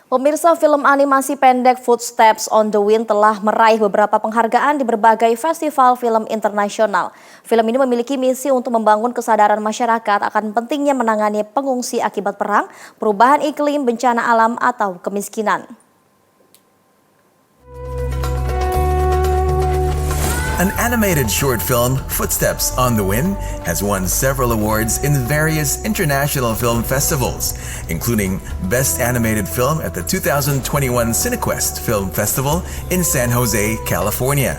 Pemirsa, film animasi pendek Footsteps on the Wind telah meraih beberapa penghargaan di berbagai festival film internasional. Film ini memiliki misi untuk membangun kesadaran masyarakat akan pentingnya menangani pengungsi akibat perang, perubahan iklim, bencana alam, atau kemiskinan. An animated short film, Footsteps on the Wind, has won several awards in various international film festivals, including Best Animated Film at the 2021 Cinequest Film Festival in San Jose, California.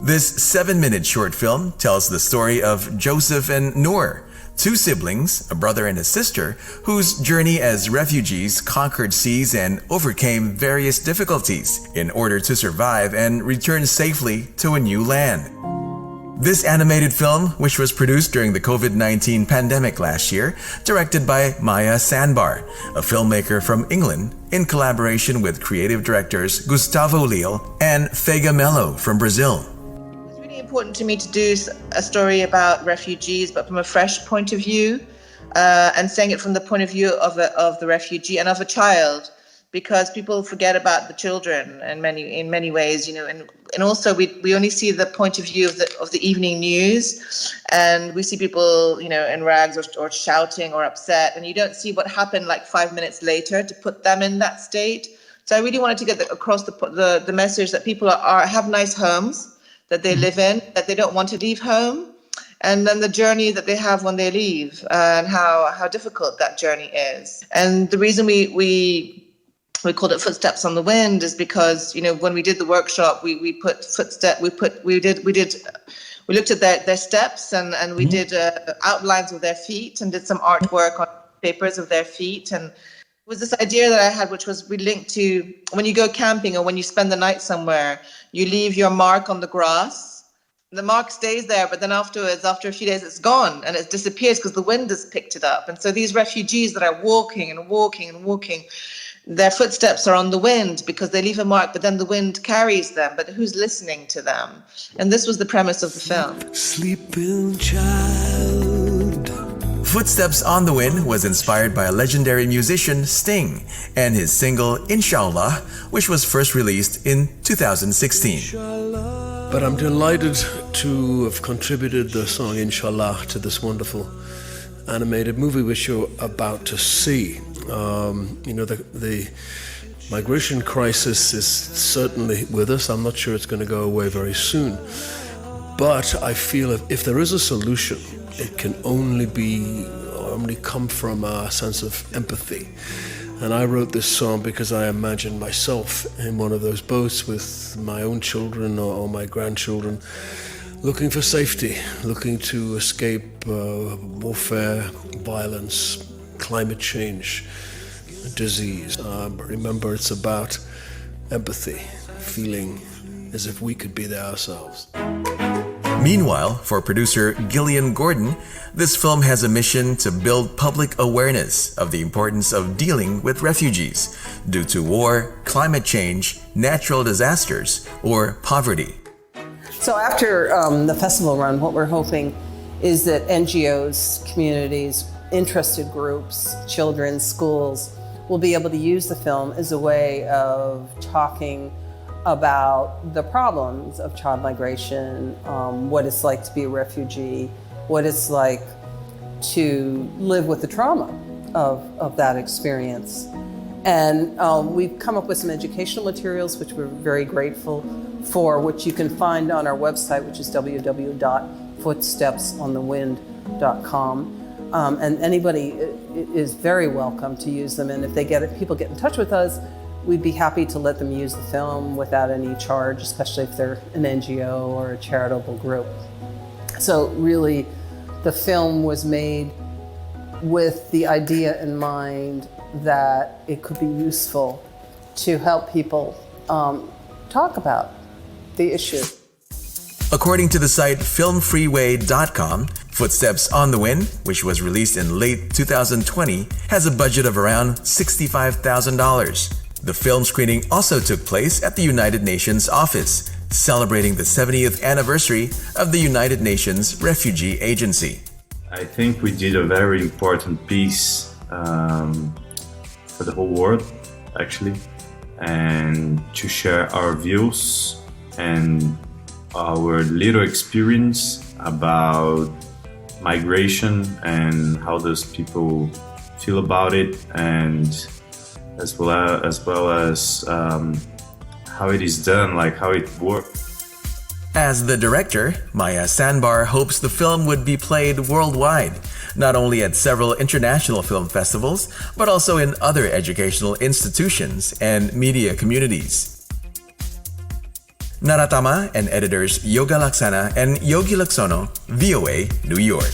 This 7-minute short film tells the story of Joseph and Noor, two siblings, a brother and a sister, whose journey as refugees conquered seas and overcame various difficulties in order to survive and return safely to a new land. This animated film, which was produced during the COVID-19 pandemic last year, directed by Maya Sandbar, a filmmaker from England, in collaboration with creative directors Gustavo Leal and Fega Melo from Brazil. Important to me to do a story about refugees, but from a fresh point of view, and saying it from the point of view of the refugee and of a child, because people forget about the children in many ways, and also we only see the point of view of the evening news, and we see people in rags or shouting or upset, and you don't see what happened like 5 minutes later to put them in that state. So I really wanted to get across the message that people have nice homes that they live in, that they don't want to leave home, and then the journey that they have when they leave, and how difficult that journey is. And the reason we called it Footsteps on the Wind is because when we did the workshop, we looked at their steps, and we did outlines of their feet and did some artwork on papers of their feet. And it was this idea that I had, which was we linked to when you go camping or when you spend the night somewhere, you leave your mark on the grass. The mark stays there, but then afterwards, after a few days, it's gone and it disappears because the wind has picked it up. And so these refugees that are walking, their footsteps are on the wind because they leave a mark, but then the wind carries them. But who's listening to them? And this was the premise of the film. Sleeping child. Footsteps on the Wind was inspired by a legendary musician, Sting, and his single Inshallah, which was first released in 2016. But I'm delighted to have contributed the song Inshallah to this wonderful animated movie which you're about to see. The migration crisis is certainly with us. I'm not sure it's going to go away very soon. But I feel if there is a solution, it can only come from a sense of empathy. And I wrote this song because I imagined myself in one of those boats with my own children or my grandchildren, looking for safety, looking to escape warfare, violence, climate change, disease. Remember, it's about empathy, feeling as if we could be there ourselves. Meanwhile, for producer Gillian Gordon, this film has a mission to build public awareness of the importance of dealing with refugees due to war, climate change, natural disasters, or poverty. So after the festival run, what we're hoping is that NGOs, communities, interested groups, children, schools will be able to use the film as a way of talking about the problems of child migration, what it's like to be a refugee, what it's like to live with the trauma of that experience. And we've come up with some educational materials, which we're very grateful for, which you can find on our website, which is www.footstepsonthewind.com. And anybody is very welcome to use them. And if people get in touch with us, we'd be happy to let them use the film without any charge, especially if they're an NGO or a charitable group. So really, the film was made with the idea in mind that it could be useful to help people talk about the issue. According to the site filmfreeway.com, Footsteps on the Wind, which was released in late 2020, has a budget of around $65,000. The film screening also took place at the United Nations office, celebrating the 70th anniversary of the United Nations Refugee Agency. I think we did a very important piece for the whole world, actually, and to share our views and our little experience about migration and how those people feel about it, and as well as how it is done, like how it works. As the director, Maya Sandbar hopes the film would be played worldwide, not only at several international film festivals, but also in other educational institutions and media communities. Naratama and editors Yoga Laksana and Yogi Laksono, VOA, New York.